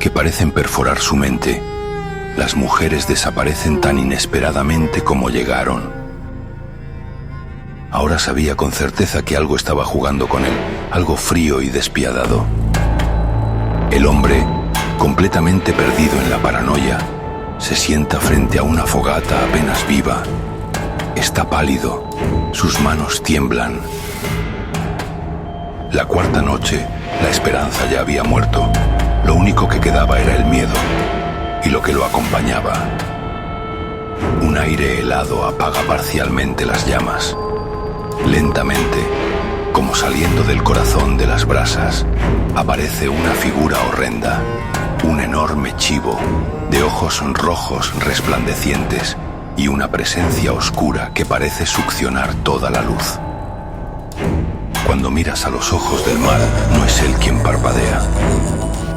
que parecen perforar su mente. Las mujeres desaparecen tan inesperadamente como llegaron. Ahora sabía con certeza que algo estaba jugando con él, algo frío y despiadado. El hombre, completamente perdido en la paranoia, se sienta frente a una fogata apenas viva. Está pálido, sus manos tiemblan. La cuarta noche, la esperanza ya había muerto. Lo único que quedaba era el miedo y lo que lo acompañaba. Un aire helado apaga parcialmente las llamas. Lentamente, como saliendo del corazón de las brasas, aparece una figura horrenda, un enorme chivo de ojos rojos resplandecientes y una presencia oscura que parece succionar toda la luz. Cuando miras a los ojos del mal, no es él quien parpadea,